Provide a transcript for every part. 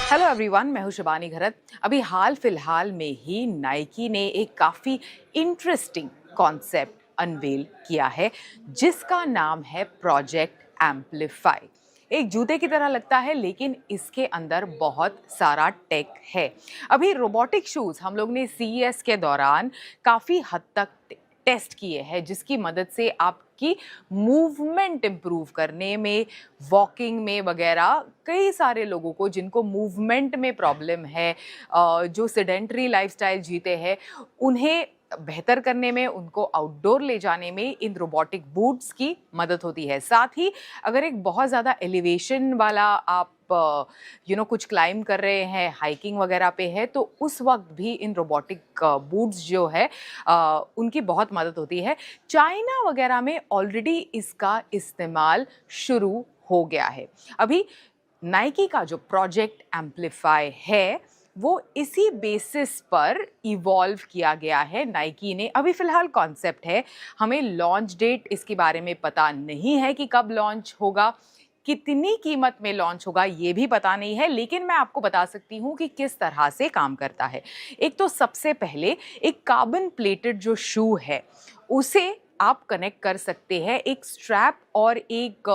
Hello everyone, मैं हूं शिबानी घरत। अभी हाल फिलहाल में ही नाइकी ने एक काफ़ी इंटरेस्टिंग कॉन्सेप्ट अनवेल किया है जिसका नाम है प्रोजेक्ट एम्पलीफाई। एक जूते की तरह लगता है लेकिन इसके अंदर बहुत सारा टेक है। अभी रोबोटिक शूज़ हम लोग ने CES के दौरान काफ़ी हद तक टेस्ट किए हैं जिसकी मदद से आपकी मूवमेंट इम्प्रूव करने में, वॉकिंग में वगैरह कई सारे लोगों को जिनको मूवमेंट में प्रॉब्लम है, जो सेडेंटरी लाइफस्टाइल जीते हैं, उन्हें बेहतर करने में, उनको आउटडोर ले जाने में इन रोबोटिक बूट्स की मदद होती है। साथ ही अगर एक बहुत ज़्यादा एलिवेशन वाला आप कुछ क्लाइम कर रहे हैं, हाइकिंग वगैरह पे है, तो उस वक्त भी इन रोबोटिक बूट्स जो है उनकी बहुत मदद होती है। चाइना वगैरह में ऑलरेडी इसका इस्तेमाल शुरू हो गया है। अभी नाइकी का जो प्रोजेक्ट एम्पलीफाई है वो इसी बेसिस पर इवॉल्व किया गया है। नाइकी ने अभी फ़िलहाल कॉन्सेप्ट है, हमें लॉन्च डेट इसके बारे में पता नहीं है कि कब लॉन्च होगा, कितनी कीमत में लॉन्च होगा ये भी पता नहीं है, लेकिन मैं आपको बता सकती हूँ कि किस तरह से काम करता है। एक तो सबसे पहले एक कार्बन प्लेटेड जो शू है उसे आप कनेक्ट कर सकते हैं एक स्ट्रैप और एक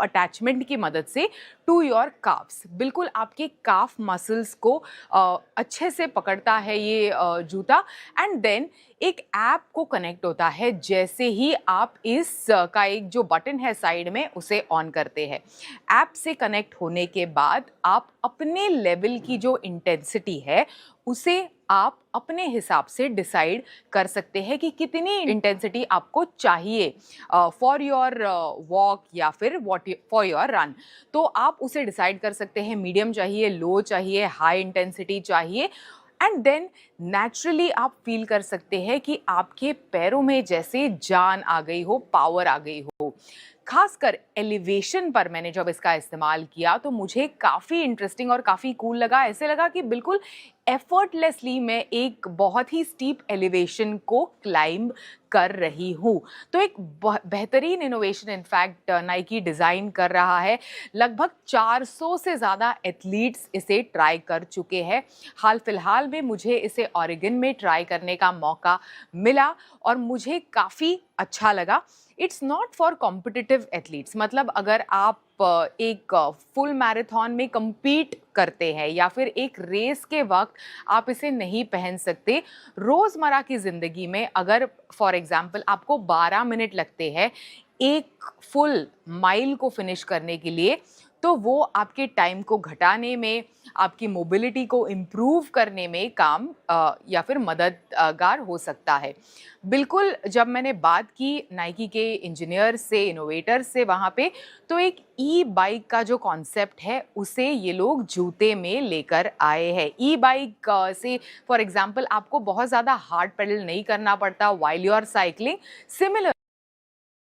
अटैचमेंट की मदद से टू योर काफ्स। बिल्कुल आपके काफ मसल्स को अच्छे से पकड़ता है ये जूता। एंड देन एक ऐप को कनेक्ट होता है जैसे ही आप इस का एक जो बटन है साइड में उसे ऑन करते हैं। ऐप से कनेक्ट होने के बाद आप अपने लेवल की जो इंटेंसिटी है उसे आप अपने हिसाब से डिसाइड कर सकते हैं कि कितनी इंटेंसिटी आपको चाहिए फॉर योर वॉक या फिर फॉर योर रन। तो आप उसे डिसाइड कर सकते हैं, मीडियम चाहिए, लो चाहिए, हाई इंटेंसिटी चाहिए। एंड देन नेचुरली आप फील कर सकते हैं कि आपके पैरों में जैसे जान आ गई हो, पावर आ गई हो। खासकर एलिवेशन पर मैंने जब इसका इस्तेमाल किया तो मुझे काफ़ी इंटरेस्टिंग और काफ़ी कूल लगा। ऐसे लगा कि बिल्कुल एफर्टलेसली मैं एक बहुत ही स्टीप एलिवेशन को क्लाइंब कर रही हूँ। तो एक बेहतरीन इनोवेशन इनफैक्ट नाइकी डिज़ाइन कर रहा है। लगभग 400 से ज़्यादा एथलीट्स इसे ट्राई कर चुके हैं। हाल फिलहाल में मुझे इसे ऑरेगन में ट्राई करने का मौका मिला और मुझे काफ़ी अच्छा लगा। It's not for competitive athletes, मतलब अगर आप एक फुल मैराथन में compete करते हैं या फिर एक रेस के वक्त आप इसे नहीं पहन सकते। रोज़मर्रा की ज़िंदगी में अगर फॉर एग्जांपल आपको 12 मिनट लगते हैं एक फुल माइल को फिनिश करने के लिए, तो वो आपके टाइम को घटाने में, आपकी मोबिलिटी को इम्प्रूव करने में काम या फिर मददगार हो सकता है। बिल्कुल जब मैंने बात की नाइकी के इंजीनियर से, इनोवेटर से वहाँ पे, तो एक ई बाइक का जो कॉन्सेप्ट है उसे ये लोग जूते में लेकर आए हैं। ई बाइक से फॉर एग्जांपल आपको बहुत ज़्यादा हार्ड पेडल नहीं करना पड़ता while you are cycling. Similar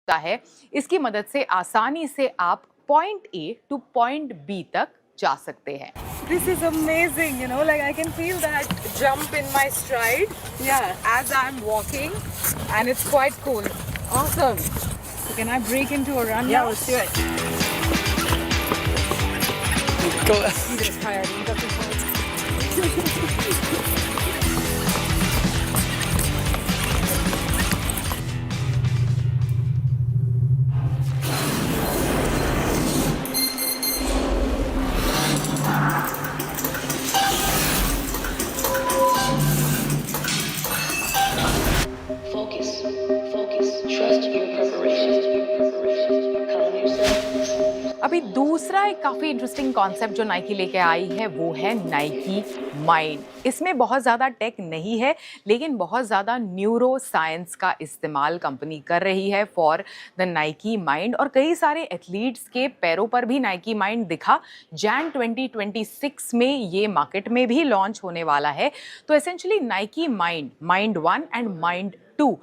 है, इसकी मदद से आसानी से आप point A to point B तक जा सकते हैं। This is amazing, like I can feel that jump in my stride, as I'm walking, and it's quite cool. Awesome. So can I break into a run now? Let's do it. Go. I'm just tired. You got this one. Focus, focus, trust your preparation, calm yourself. अभी दूसरा एक काफ़ी interesting concept जो Nike लेके आई है वो है Nike mind. इसमें बहुत ज़्यादा टेक नहीं है लेकिन बहुत ज़्यादा न्यूरो साइंस का इस्तेमाल कंपनी कर रही है फॉर द नाइकी माइंड, और कई सारे एथलीट्स के पैरों पर भी नाइकी माइंड दिखा। जैन 2026 में ये मार्केट में भी लॉन्च होने वाला है। तो essentially Nike mind, mind 1 and mind 2,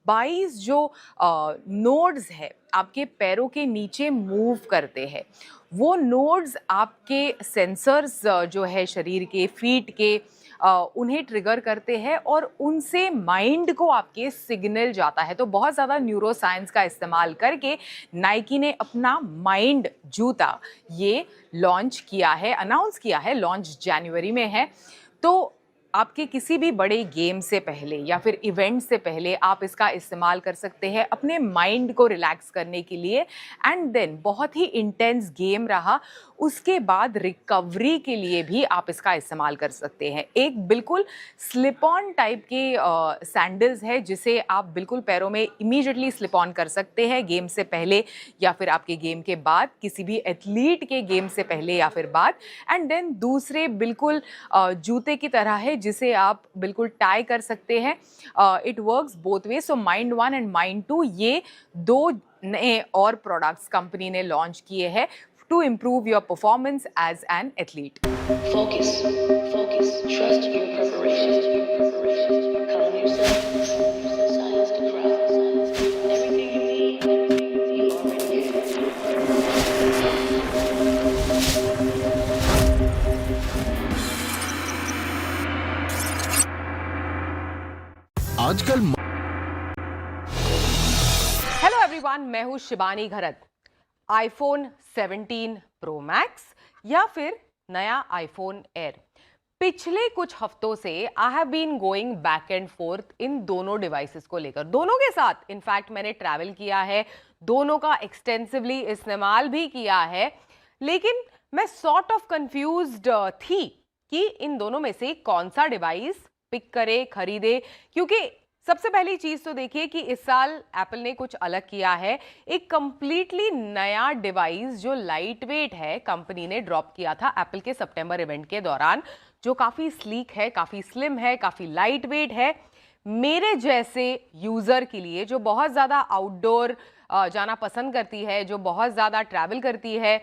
22 जो नोड्स है आपके पैरों के नीचे मूव करते हैं। वो नोड्स आपके सेंसर्स जो है शरीर के, फीट के, उन्हें ट्रिगर करते हैं और उनसे माइंड को आपके सिग्नल जाता है। तो बहुत ज़्यादा न्यूरो साइंस का इस्तेमाल करके नाइकी ने अपना माइंड जूता ये लॉन्च किया है, अनाउंस किया है, लॉन्च जनवरी में है। तो आपके किसी भी बड़े गेम से पहले या फिर इवेंट से पहले आप इसका इस्तेमाल कर सकते हैं अपने माइंड को रिलैक्स करने के लिए। एंड देन बहुत ही इंटेंस गेम रहा उसके बाद रिकवरी के लिए भी आप इसका इस्तेमाल कर सकते हैं। एक बिल्कुल स्लिप ऑन टाइप के सैंडल्स है जिसे आप बिल्कुल पैरों में इमीडिएटली स्लिप ऑन कर सकते हैं गेम से पहले या फिर आपके गेम के बाद, किसी भी एथलीट के गेम से पहले या फिर बाद। एंड देन दूसरे बिल्कुल जूते की तरह है जिसे आप बिल्कुल टाई कर सकते हैं। It works both way. So mind 1 and mind 2 ये 2 नए और प्रोडक्ट्स कंपनी ने लॉन्च किए हैं to improve your performance as an athlete. Focus. Focus. Trust your preparation. Calm yourself. Silence the crowd. Everything you need, you already have. आजकल hello everyone, मैं हूं Shibani Gharat. IPhone 17 pro max या फिर नया iPhone air, पिछले कुछ हफ्तों से I have been going back and forth इन दोनों डिवाइसेस को लेकर, दोनों के साथ। इनफैक्ट मैंने ट्रैवल किया है, दोनों का एक्सटेंसिवली इस्तेमाल भी किया है, लेकिन मैं सॉर्ट ऑफ कंफ्यूज्ड थी कि इन दोनों में से कौन सा डिवाइस पिक करे, खरीदे। क्योंकि सबसे पहली चीज तो देखिए कि इस साल एप्पल ने कुछ अलग किया है। एक कंप्लीटली नया डिवाइस जो लाइट वेट है कंपनी ने ड्रॉप किया था एप्पल के सितंबर इवेंट के दौरान, जो काफी स्लीक है, काफी स्लिम है, काफी लाइट वेट है। मेरे जैसे यूजर के लिए जो बहुत ज्यादा आउटडोर जाना पसंद करती है, जो बहुत ज्यादा ट्रैवल करती है,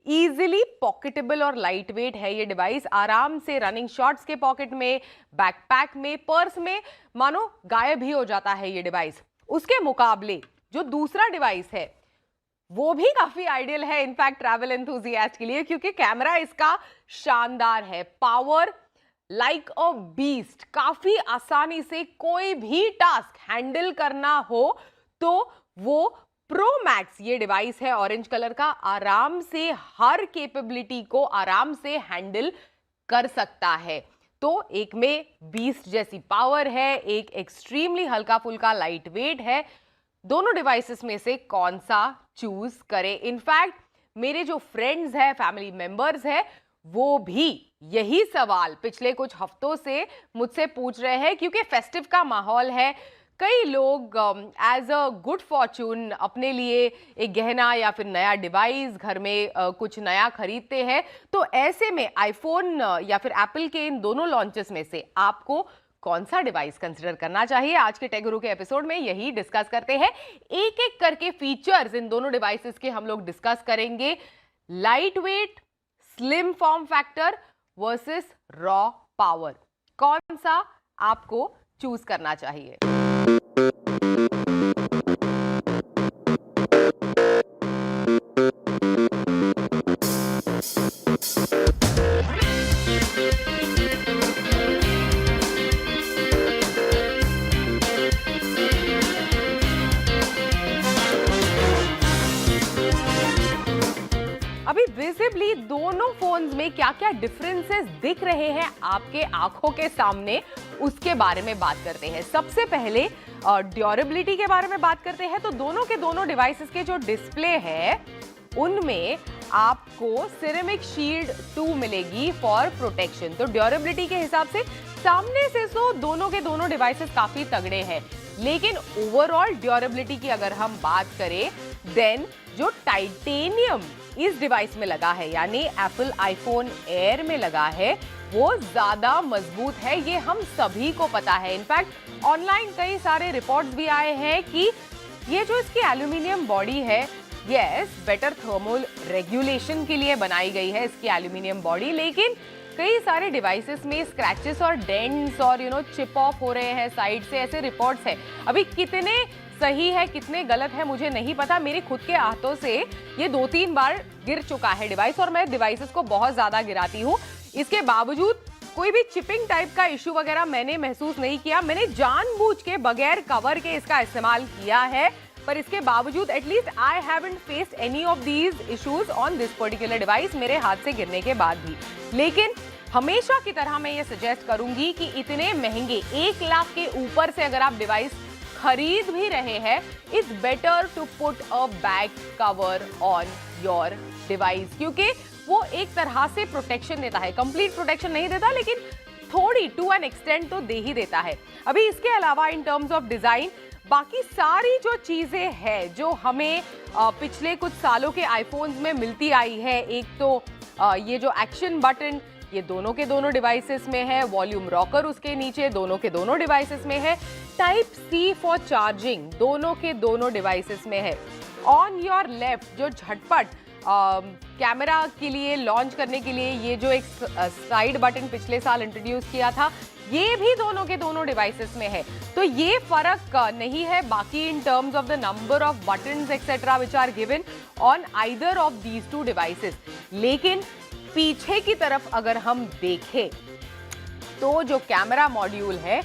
इजीली पॉकेटेबल और लाइट वेट है ये डिवाइस। आराम से रनिंग शॉर्ट्स के पॉकेट में, बैकपैक में, पर्स में मानो गायब ही हो जाता है ये डिवाइस। उसके मुकाबले जो दूसरा डिवाइस है वो भी काफी आइडियल है इनफैक्ट ट्रैवल एंथुसियास्ट के लिए, क्योंकि कैमरा इसका शानदार है। पावर लाइक अ बीस्ट, काफी आसानी से कोई भी टास्क हैंडल करना हो तो वो प्रो मैक्स ये डिवाइस है ऑरेंज कलर का, आराम से हर कैपेबिलिटी को आराम से हैंडल कर सकता है। तो एक में बीस्ट जैसी पावर है, एक एक्सट्रीमली हल्का फुल्का लाइट वेट है। दोनों डिवाइसेस में से कौन सा चूज करें? इनफैक्ट मेरे जो फ्रेंड्स हैं, फैमिली मेंबर्स हैं, वो भी यही सवाल पिछले कुछ हफ्तों से मुझसे पूछ रहे हैं, क्योंकि फेस्टिव का माहौल है। कई लोग एज अ गुड फॉर्चून अपने लिए एक गहना या फिर नया डिवाइस, घर में कुछ नया खरीदते हैं। तो ऐसे में आईफोन या फिर एप्पल के इन दोनों लॉन्चेस में से आपको कौन सा डिवाइस कंसिडर करना चाहिए? आज के टेक गुरु के एपिसोड में यही डिस्कस करते हैं। एक एक करके फीचर्स इन दोनों डिवाइसेस के हम लोग डिस्कस करेंगे। Light weight, slim form factor versus raw power, कौन सा आपको चूज करना चाहिए? अभी विजिबली दोनों फोन्स में क्या क्या डिफरेंसेस दिख रहे हैं आपके आंखों के सामने, उसके बारे में बात करते हैं। सबसे पहले ड्यूरेबिलिटी के बारे में बात करते हैं। तो दोनों के दोनों डिवाइसेस के जो डिस्प्ले है उनमें आपको सिरेमिक शील्ड 2 मिलेगी फॉर प्रोटेक्शन। तो ड्यूरेबिलिटी के हिसाब से सामने से तो दोनों के दोनों डिवाइसेस काफी तगड़े हैं, लेकिन ओवरऑल ड्यूरेबिलिटी की अगर हम बात करें देन जो टाइटेनियम इस डिवाइस में लगा है, यानी एप्पल आईफोन एयर में लगा है, वो ज्यादा मजबूत है। ये हम सभी को पता है। इनफैक्ट ऑनलाइन कई सारे रिपोर्ट्स भी आए हैं कि ये जो इसकी एल्यूमिनियम बॉडी है, यस बेटर थर्मल रेगुलेशन के लिए बनाई गई है इसकी एल्यूमिनियम बॉडी, लेकिन कई सारे डिवाइसेस में स्क्रैचेस और डेंट्स और चिप ऑफ हो रहे हैं साइड से, ऐसे रिपोर्ट्स हैं। अभी कितने सही है कितने गलत है मुझे नहीं पता। मेरे खुद के हाथों से ये 2-3 बार गिर चुका है डिवाइस, और मैं डिवाइसेस को बहुत ज्यादा गिराती हूँ। इसके बावजूद कोई भी चिपिंग टाइप का इशू वगैरह मैंने महसूस नहीं किया। मैंने जानबूझ के बगैर कवर के इसका इस्तेमाल किया है, पर इसके बावजूद at least I haven't faced any of these issues on this particular device, मेरे हाथ से गिरने के बाद भी। लेकिन हमेशा की तरह मैं ये सजेस्ट करूंगी कि इतने महंगे 1 लाख के ऊपर से अगर आप डिवाइस खरीद भी रहे हैं, it's better to put a back cover on your device, क्योंकि वो एक तरह से प्रोटेक्शन देता है। कंप्लीट प्रोटेक्शन नहीं देता, लेकिन थोड़ी टू एन एक्सटेंट तो दे ही देता है। अभी इसके अलावा इन टर्म्स ऑफ डिजाइन बाकी सारी जो चीजें हैं जो हमें पिछले कुछ सालों के आईफोन्स में मिलती आई है, एक तो ये जो एक्शन बटन, ये दोनों के दोनों डिवाइसेस में है, वॉल्यूम रॉकर उसके नीचे दोनों के दोनों डिवाइसेस में है, टाइप सी फॉर चार्जिंग दोनों के दोनों डिवाइसेस में है। ऑन योर लेफ्ट जो झटपट कैमरा के लिए लॉन्च करने के लिए ये जो एक साइड बटन पिछले साल इंट्रोड्यूस किया था, ये भी दोनों के दोनों डिवाइसेस में है। तो ये फर्क नहीं है बाकी in terms of the number of buttons etcetera which are given on either of these two devices. लेकिन पीछे की तरफ अगर हम देखें तो जो कैमरा मॉड्यूल है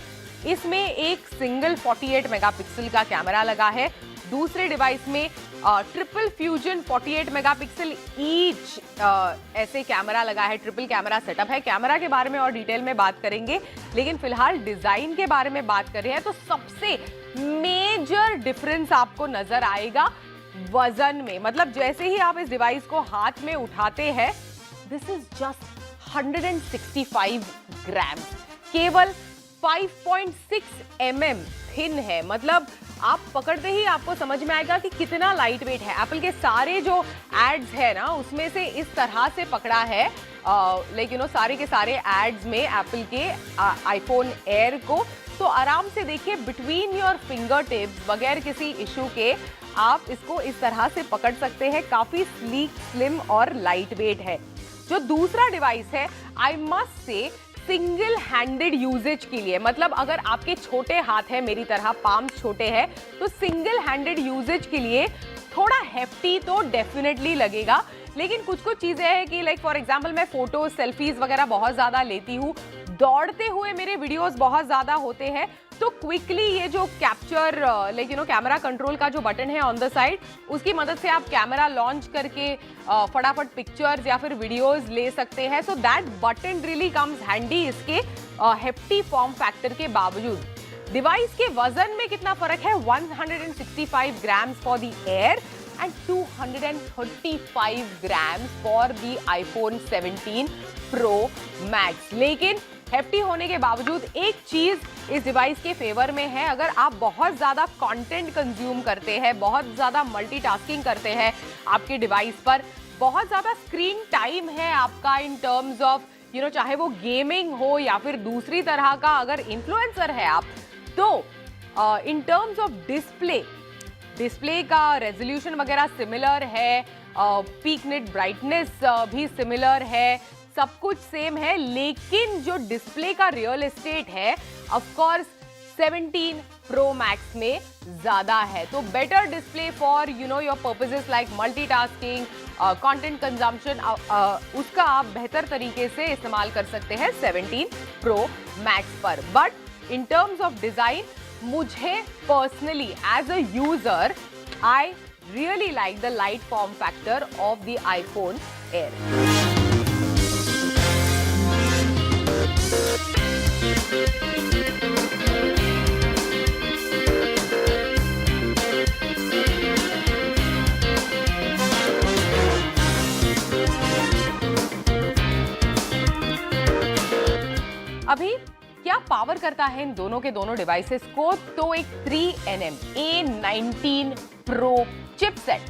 इसमें एक सिंगल 48 मेगापिक्सल का कैमरा लगा है, दूसरे डिवाइस में ट्रिपल फ्यूजन 48 मेगापिक्सल ईच ऐसे कैमरा लगा है, ट्रिपल कैमरा सेटअप है। कैमरा के बारे में और डिटेल में बात करेंगे, लेकिन फिलहाल डिजाइन के बारे में बात कर रहे हैं। तो सबसे मेजर डिफरेंस आपको नजर आएगा वजन में, मतलब जैसे ही आप इस डिवाइस को हाथ में उठाते हैं, दिस इज जस्ट 165 ग्राम, केवल 5.6 mm थिन है। मतलब आप पकड़ते ही आपको समझ में आएगा कि कितना लाइट वेट है। एप्पल के सारे जो एड्स है ना, उसमें से इस तरह से पकड़ा है, लेकिन वो सारे के सारे एड्स में एप्पल के आईफोन एयर को, तो आराम से देखिए बिटवीन योर फिंगर टिप्स बगैर किसी इशू के आप इसको इस तरह से पकड़ सकते हैं। काफी स्लीक, स्लिम और लाइट वेट है। जो दूसरा डिवाइस है, I must say single handed usage के लिए, मतलब अगर आपके छोटे हाथ हैं मेरी तरह, पाम छोटे हैं, तो सिंगल हैंडेड यूजेज के लिए थोड़ा हेफ्टी तो डेफिनेटली लगेगा। लेकिन कुछ कुछ चीजें हैं कि लाइक फॉर एग्जांपल मैं फोटो सेल्फीज वगैरह बहुत ज्यादा लेती हूँ, दौड़ते हुए मेरे वीडियोस बहुत ज्यादा होते हैं, तो क्विकली ये जो कैप्चर लाइक कैमरा कंट्रोल का जो बटन है ऑन द साइड, उसकी मदद से आप कैमरा लॉन्च करके फटाफट पिक्चर्स या फिर वीडियोस ले सकते हैं। So that button really comes handy इसके हेफ्टी फॉर्म फैक्टर के बावजूद। डिवाइस के वजन में कितना फर्क है, 165 grams for the air and 235 grams for the iPhone 17 pro max. लेकिन हेफ्टी होने के बावजूद एक चीज इस डिवाइस के फेवर में है, अगर आप बहुत ज्यादा कंटेंट कंज्यूम करते हैं, बहुत ज्यादा मल्टीटास्किंग करते हैं, आपके डिवाइस पर बहुत ज्यादा स्क्रीन टाइम है आपका इन टर्म्स ऑफ चाहे वो गेमिंग हो या फिर दूसरी तरह का अगर इन्फ्लुएंसर है आप, तो इन टर्म्स ऑफ डिस्प्ले का रेजोल्यूशन वगैरह सिमिलर है, पीक नेट ब्राइटनेस भी सिमिलर है, सब कुछ सेम है। लेकिन जो डिस्प्ले का रियल एस्टेट है ऑफ कोर्स 17 प्रो मैक्स में ज्यादा है। तो better display for your purposes like multitasking, content consumption, उसका आप बेहतर तरीके से इस्तेमाल कर सकते हैं 17 प्रो मैक्स पर। But in terms of design, मुझे personally as a user I really like the light form factor of the iPhone air. अभी क्या पावर करता है इन दोनों के दोनों डिवाइसेस को, तो एक 3nm A19 प्रो चिपसेट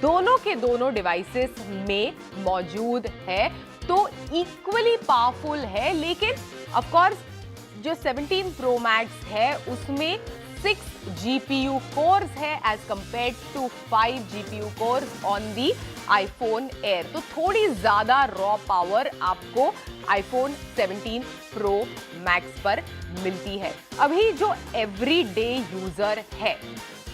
दोनों के दोनों डिवाइसेस में मौजूद है, तो इक्वली पावरफुल है। लेकिन ऑफ कोर्स जो 17 प्रो मैक्स है उसमें 6 GPU कोर्स है as compared to 5 GPU cores on the iPhone Air, तो थोड़ी ज्यादा रॉ पावर आपको आईफोन 17 प्रो मैक्स पर मिलती है। अभी जो एवरीडे यूजर है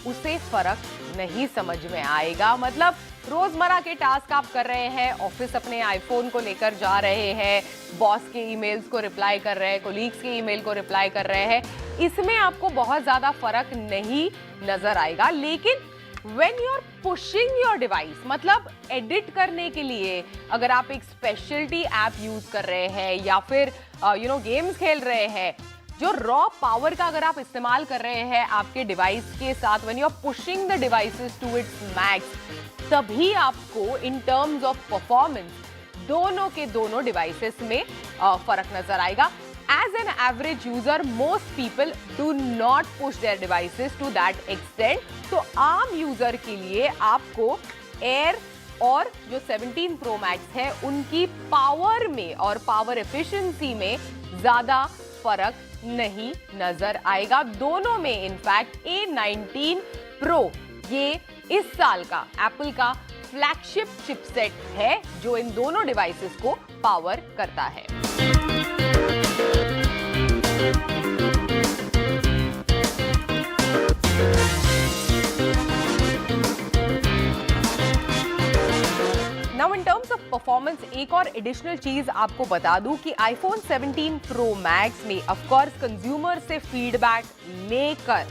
उसे फर्क नहीं समझ में आएगा, मतलब रोजमर्रा के टास्क आप कर रहे हैं, ऑफिस अपने आईफोन को लेकर जा रहे हैं, बॉस के ईमेल्स को रिप्लाई कर रहे हैं, कोलीग्स के ईमेल को रिप्लाई कर रहे हैं, इसमें आपको बहुत ज्यादा फर्क नहीं नजर आएगा। लेकिन when you're pushing your device, मतलब एडिट करने के लिए अगर आप एक स्पेशलिटी ऐप यूज कर रहे हैं या फिर गेम्स खेल रहे हैं, जो रॉ पावर का अगर आप इस्तेमाल कर रहे हैं आपके डिवाइस के साथ, when you're pushing the devices to its max, तभी आपको इन टर्म्स ऑफ परफॉर्मेंस दोनों के दोनों डिवाइसेस में फर्क नजर आएगा। As an average user, most people do not push their devices to that extent. तो आम यूजर के लिए आपको एयर और जो 17 Pro Max है उनकी पावर में और पावर एफिशिएंसी में ज्यादा फर्क नहीं नजर आएगा। दोनों में इनफैक्ट A19 Pro ये इस साल का एप्पल का फ्लैगशिप चिपसेट है जो इन दोनों डिवाइसेस को पावर करता है। Now in terms of performance, एक और एडिशनल चीज आपको बता दूं कि iPhone 17 Pro Max में ऑफ कोर्स कंज्यूमर से फीडबैक लेकर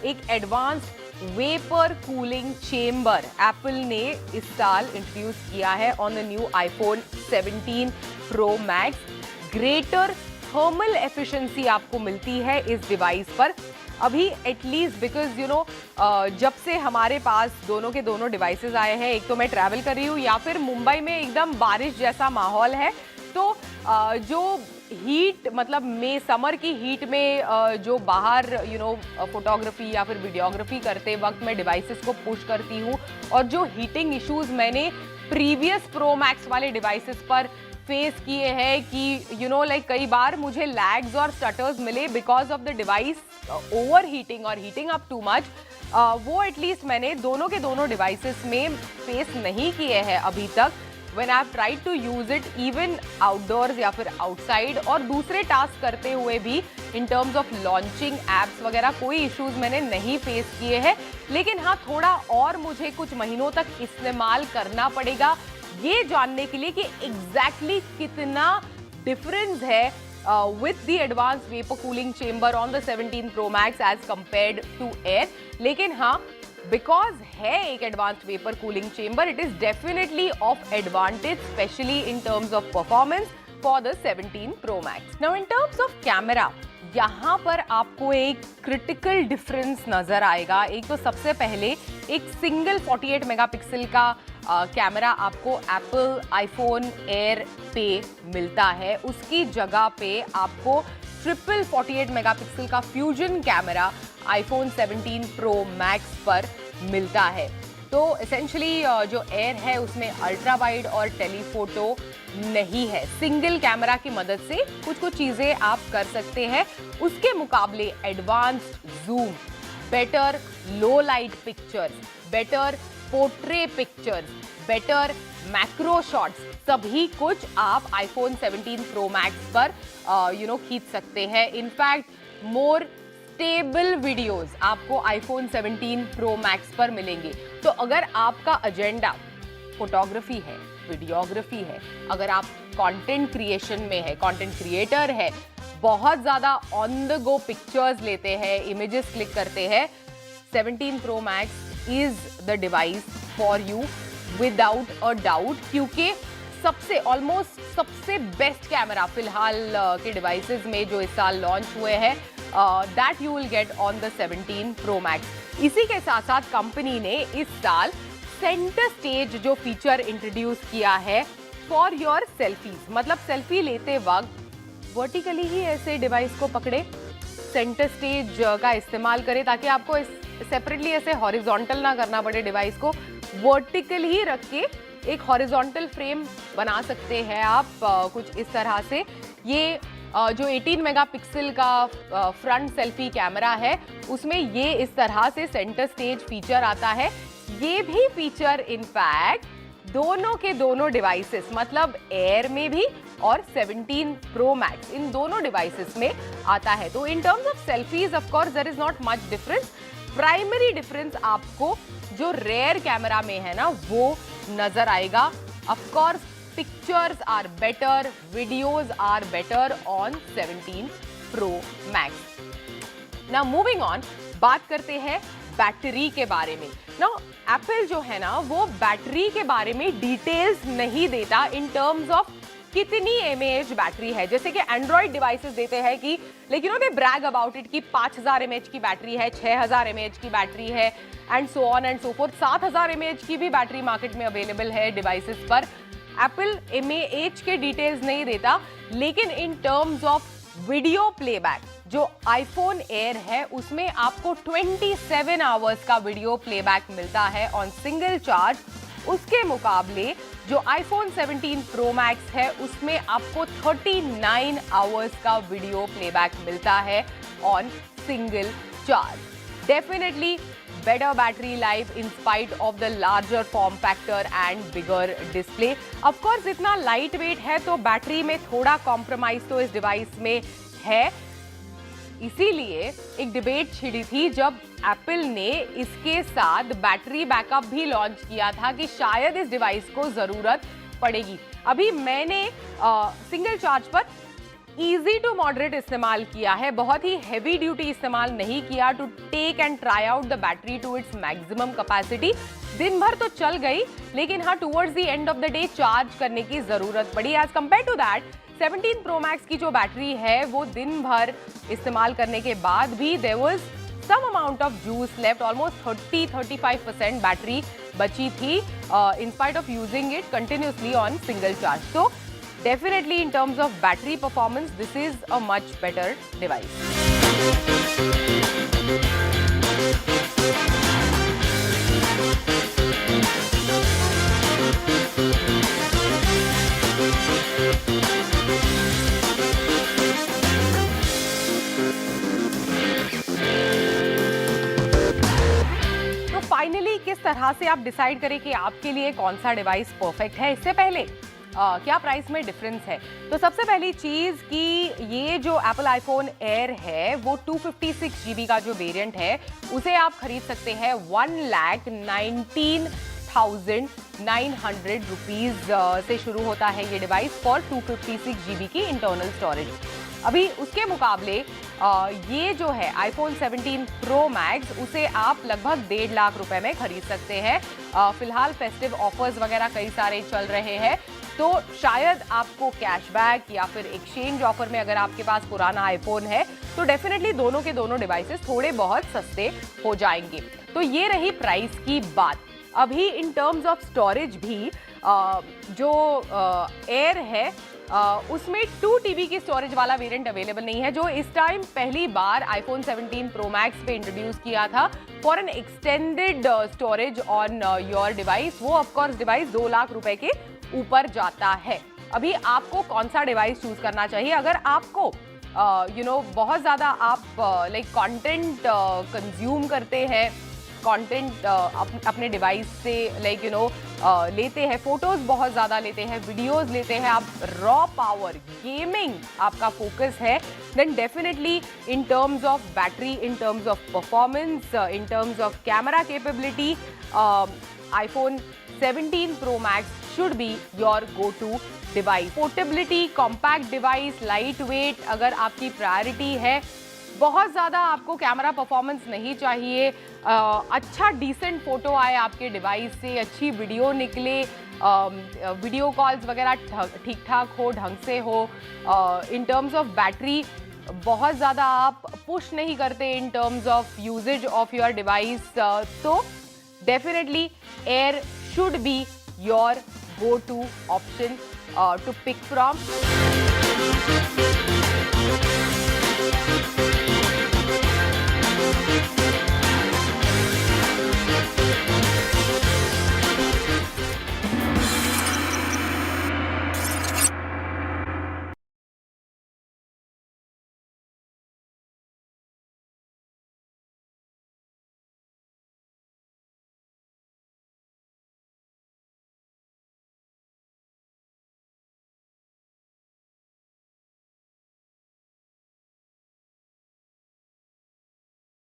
एक advanced vapour cooling chamber Apple ने इस साल इंट्रोड्यूस किया है on the new iPhone 17 Pro Max। Greater thermal efficiency आपको मिलती है इस डिवाइस पर अभी एटलीस्ट, बिकॉज जब से हमारे पास दोनों के दोनों डिवाइसेस आए हैं, एक तो मैं ट्रैवल कर रही हूँ या फिर मुंबई में एकदम बारिश जैसा माहौल है, तो जो हीट मतलब समर की हीट में जो बाहर फोटोग्राफी या फिर वीडियोग्राफी करते वक्त मैं डिवाइसेस को पुश करती हूँ और जो हीटिंग इश्यूज मैंने प्रीवियस प्रो मैक्स वाले डिवाइसेस पर फेस किए हैं कि लाइक कई बार मुझे लैग्स और स्टटर्स मिले because of the device over heating और हीटिंग अप टू मच, वो एटलीस्ट मैंने दोनों के दोनों डिवाइसेस में फेस नहीं किए हैं अभी तक when I've tried to use it even outdoors या फिर outside और दूसरे टास्क करते हुए भी in terms of launching apps वगैरह कोई इश्यूज मैंने नहीं फेस किए हैं। लेकिन हाँ, थोड़ा और मुझे कुछ महीनों तक इस्तेमाल करना पड़ेगा ये जानने के लिए कि एग्जैक्टली कितना डिफरेंस है with the advanced vapor cooling chamber on the 17 Pro Max as compared to Air। लेकिन हाँ, because है एक advanced vapor cooling chamber, it is definitely of advantage, especially in terms of performance for the 17 Pro Max। Now in terms of camera, यहाँ पर आपको एक critical difference नजर आएगा। एक तो सबसे पहले एक सिंगल 48 मेगापिक्सल का कैमरा आपको एप्पल आईफोन एयर पे मिलता है, उसकी जगह पे आपको ट्रिपल 48 मेगापिक्सल का fusion camera iPhone 17 pro max पर मिलता है। तो एसेंशियली जो एयर है उसमें अल्ट्रा वाइड और टेलीफोटो नहीं है। सिंगल कैमरा की मदद से कुछ चीजें आप कर सकते हैं, उसके मुकाबले एडवांस्ड जूम, बेटर लो light pictures, better portray pictures, better macro shots, सभी कुछ आप आईफोन 17 प्रो मैक्स पर खींच सकते हैं। इनफैक्ट मोर स्टेबल वीडियोस आपको आईफोन 17 प्रो मैक्स पर मिलेंगे। तो अगर आपका एजेंडा फोटोग्राफी है, वीडियोग्राफी है, अगर आप कंटेंट क्रिएशन में है, कंटेंट क्रिएटर है, बहुत ज़्यादा ऑन द गो पिक्चर्स लेते हैं, इमेजेस क्लिक करते हैं, 17 pro max is the device for you without a doubt, क्योंकि सबसे बेस्ट कैमरा फिलहाल के डिवाइसेस में जो इस साल लॉन्च हुए हैं that you will get on the 17 pro max. इसी के साथ साथ कंपनी ने इस साल सेंटर स्टेज जो फीचर इंट्रोड्यूस किया है फॉर योर सेल्फीज, मतलब सेल्फी लेते वक्त वर्टिकली ही ऐसे डिवाइस को पकड़े, सेंटर स्टेज का इस्तेमाल करें ताकि आपको सेपरेटली ऐसे हॉरिजॉन्टल ना करना पड़े, डिवाइस को वर्टिकल ही रख के एक हॉरिजॉन्टल फ्रेम बना सकते हैं आप कुछ इस तरह से। ये जो 18 मेगापिक्सल का फ्रंट सेल्फी कैमरा है उसमें ये इस तरह से सेंटर स्टेज फीचर आता है। ये भी फीचर इनफैक्ट दोनों के दोनों डिवाइसेस मतलब एयर में भी और 17 प्रो मैक्स इन दोनों डिवाइसेस में आता है। तो in terms of selfies of course there is not much difference. Primary difference आपको जो रेयर कैमरा में है ना वो नजर आएगा। Of course pictures are better, videos are better on 17 Pro Max। Now moving on, बात करते हैं बैटरी के बारे में। नाउ एप्पल जो है ना वो बैटरी के बारे में डिटेल्स नहीं देता इन टर्म्स ऑफ कितनी mAh बैटरी है, जैसे कि एंड्रॉइड डिवाइसेस देते हैं कि लेकिन दे ब्रैग अबाउट इट कि 5000 mAh की बैटरी है, 6000 mAh की बैटरी है and so on and so fourth. 7000 mAh की भी बैटरी मार्केट में अवेलेबल है डिवाइसेस पर। एप्पल mAh के डिटेल्स नहीं देता, लेकिन इन टर्म्स ऑफ वीडियो प्लेबैक जो आईफोन एयर है उसमें आपको 27 आवर्स का वीडियो प्लेबैक मिलता है ऑन सिंगल चार्ज। उसके मुकाबले जो आईफोन 17 Pro Max है उसमें आपको 39 आवर्स का वीडियो प्लेबैक मिलता है on single charge. Definitely better battery life in spite of the larger form factor and bigger display। of course इतना लाइट वेट है तो बैटरी में थोड़ा कॉम्प्रोमाइज तो इस डिवाइस में है। इसीलिए एक डिबेट छिड़ी थी जब एप्पल ने इसके साथ बैटरी बैकअप भी लॉन्च किया था कि शायद इस डिवाइस को जरूरत पड़ेगी। अभी मैंने सिंगल चार्ज पर इजी टू मॉडरेट इस्तेमाल किया है, बहुत ही हैवी ड्यूटी इस्तेमाल नहीं किया to take and try out the battery to its maximum capacity. दिन भर तो चल गई, लेकिन हाँ towards the end of the day charge करने की जरूरत पड़ी। As compare to that 17 Pro Max की जो बैटरी है वो दिन भर इस्तेमाल करने के बाद भी there was some amount of juice left, almost 30-35% battery बची थी in spite of using it continuously on single charge. तो definitely in terms of battery performance this is a much better device। तो फाइनली किस तरह से आप decide करें कि आपके लिए कौन सा डिवाइस परफेक्ट है, इससे पहले क्या प्राइस में डिफरेंस है। तो सबसे पहली चीज कि ये जो एप्पल आईफोन एयर है वो 256 GB का जो वेरिएंट है उसे आप खरीद सकते हैं 1,19,900 रुपीज से शुरू होता है ये डिवाइस फॉर 256 GB की इंटरनल स्टोरेज। अभी उसके मुकाबले ये जो है आईफोन 17 Pro Max उसे आप लगभग 1.5 लाख रुपए में खरीद सकते हैं। फिलहाल फेस्टिव ऑफर्स वगैरह कई सारे चल रहे हैं, तो शायद आपको कैशबैक या फिर एक्सचेंज ऑफर में अगर आपके पास पुराना आईफोन है तो डेफिनेटली दोनों के दोनों डिवाइसेस थोड़े बहुत सस्ते हो जाएंगे। तो ये रही प्राइस की बात। अभी इन टर्म्स ऑफ स्टोरेज भी जो एयर है उसमें 2 TB की स्टोरेज वाला वेरिएंट अवेलेबल नहीं है, जो इस टाइम पहली बार आईफोन 17 Pro Max पे इंट्रोड्यूस किया था for an extended storage on your device. वो ऑफकोर्स डिवाइस 2 लाख रुपए के ऊपर जाता है। अभी आपको कौन सा डिवाइस चूज करना चाहिए? अगर आपको बहुत ज़्यादा आप लाइक कंटेंट कंज्यूम करते हैं, कंटेंट अपने डिवाइस से लाइक लेते हैं, फोटोज बहुत ज़्यादा लेते हैं, वीडियोस लेते हैं, आप रॉ पावर गेमिंग आपका फोकस है, then definitely in terms of battery, in terms of performance, in terms of camera capability, iPhone 17 Pro Max should be your go-to device। Portability, compact device, lightweight अगर आपकी priority है, बहुत ज़्यादा आपको camera performance नहीं चाहिए, अच्छा decent photo आए आपके डिवाइस से, अच्छी वीडियो निकले, वीडियो कॉल्स वगैरह ठीक ठाक हो, ढंग से हो, इन टर्म्स ऑफ बैटरी बहुत ज़्यादा आप पुश नहीं करते in terms of usage of your device, तो definitely air should be your go-to option to pick from।